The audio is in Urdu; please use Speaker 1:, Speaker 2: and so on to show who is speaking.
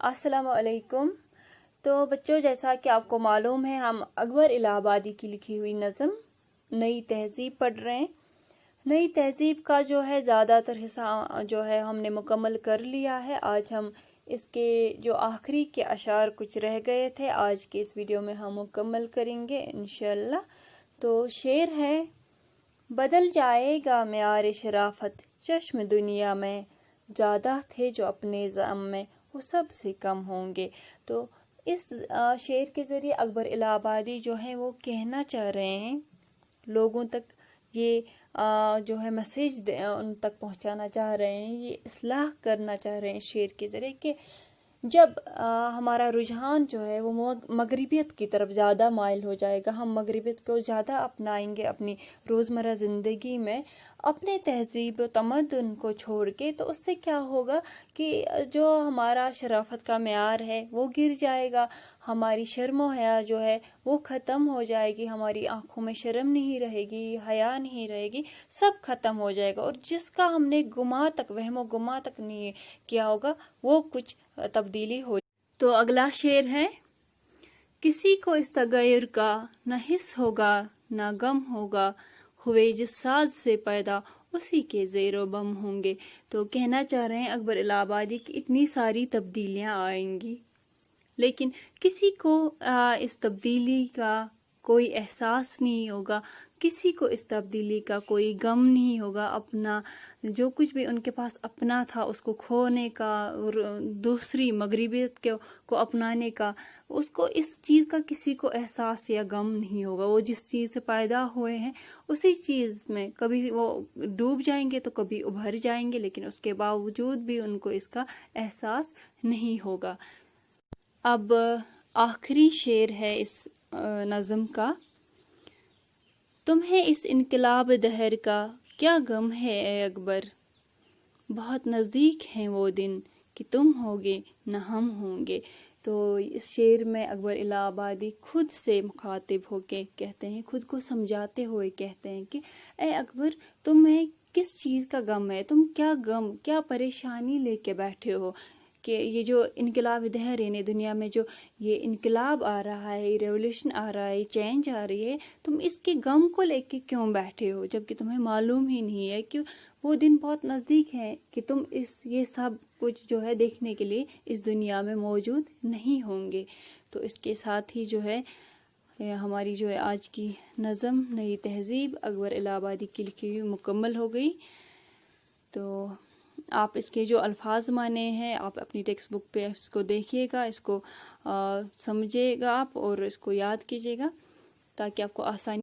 Speaker 1: السلام علیکم۔ تو بچوں، جیسا کہ آپ کو معلوم ہے، ہم اکبر الہ آبادی کی لکھی ہوئی نظم نئی تہذیب پڑھ رہے ہیں۔ نئی تہذیب کا جو ہے زیادہ تر حصہ جو ہے ہم نے مکمل کر لیا ہے۔ آج ہم اس کے جو آخری کے اشعار کچھ رہ گئے تھے، آج کے اس ویڈیو میں ہم مکمل کریں گے انشاءاللہ۔ تو شعر ہے: بدل جائے گا معیار شرافت، چشم دنیا میں زیادہ تھے جو اپنے ضم میں وہ سب سے کم ہوں گے۔ تو اس شعر کے ذریعے اکبر الہ آبادی جو ہے وہ کہنا چاہ رہے ہیں، لوگوں تک یہ جو ہے میسیج ان تک پہنچانا چاہ رہے ہیں، یہ اصلاح کرنا چاہ رہے ہیں شعر کے ذریعے کہ جب ہمارا رجحان جو ہے وہ مغربیت کی طرف زیادہ مائل ہو جائے گا، ہم مغربیت کو زیادہ اپنائیں گے اپنی روزمرہ زندگی میں، اپنے تہذیب و تمدن کو چھوڑ کے، تو اس سے کیا ہوگا کہ جو ہمارا شرافت کا معیار ہے وہ گر جائے گا، ہماری شرم و حیا جو ہے وہ ختم ہو جائے گی، ہماری آنکھوں میں شرم نہیں رہے گی، حیا نہیں رہے گی، سب ختم ہو جائے گا، اور جس کا ہم نے وہم و گما تک نہیں کیا ہوگا وہ کچھ تبدیلی ہو۔ تو اگلا شعر ہے: کسی کو اس تغیر کا نہ حس ہوگا نہ غم ہوگا، ہوئے جس ساز سے پیدا اسی کے زیر و بم ہوں گے۔ تو کہنا چاہ رہے ہیں اکبر الہ آبادی کی اتنی ساری تبدیلیاں آئیں گی، لیکن کسی کو اس تبدیلی کا کوئی احساس نہیں ہوگا، کسی کو اس تبدیلی کا کوئی غم نہیں ہوگا، اپنا جو کچھ بھی ان کے پاس اپنا تھا اس کو کھونے کا اور دوسری مغربیت کو اپنانے کا، اس کو اس چیز کا کسی کو احساس یا غم نہیں ہوگا۔ وہ جس چیز سے پیدا ہوئے ہیں اسی چیز میں کبھی وہ ڈوب جائیں گے تو کبھی ابھر جائیں گے، لیکن اس کے باوجود بھی ان کو اس کا احساس نہیں ہوگا۔ اب آخری شعر ہے اس نظم کا: تمہیں اس انقلاب دہر کا کیا غم ہے اے اکبر، بہت نزدیک ہیں وہ دن کہ تم ہوگے نہ ہم ہوں گے۔ تو اس شعر میں اکبر الہ آبادی خود سے مخاطب ہو کے کہتے ہیں، خود کو سمجھاتے ہوئے کہتے ہیں کہ اے اکبر، تمہیں کس چیز کا غم ہے، تم کیا غم کیا پریشانی لے کے بیٹھے ہو کہ یہ جو انقلاب دہر یعنی دنیا میں جو یہ انقلاب آ رہا ہے، ریولیوشن آ رہا ہے، چینج آ رہی ہے، تم اس کے غم کو لے کے کیوں بیٹھے ہو، جبکہ تمہیں معلوم ہی نہیں ہے کہ وہ دن بہت نزدیک ہے کہ تم یہ سب کچھ جو ہے دیکھنے کے لیے اس دنیا میں موجود نہیں ہوں گے۔ تو اس کے ساتھ ہی جو ہے ہماری جو ہے آج کی نظم نئی تہذیب اکبر الہ آبادی کی لکھی ہوئی مکمل ہو گئی۔ تو آپ اس کے جو الفاظ مانے ہیں آپ اپنی ٹیکسٹ بک پہ اس کو دیکھیے گا، اس کو سمجھے گا آپ اور اس کو یاد کیجیے گا تاکہ آپ کو آسانی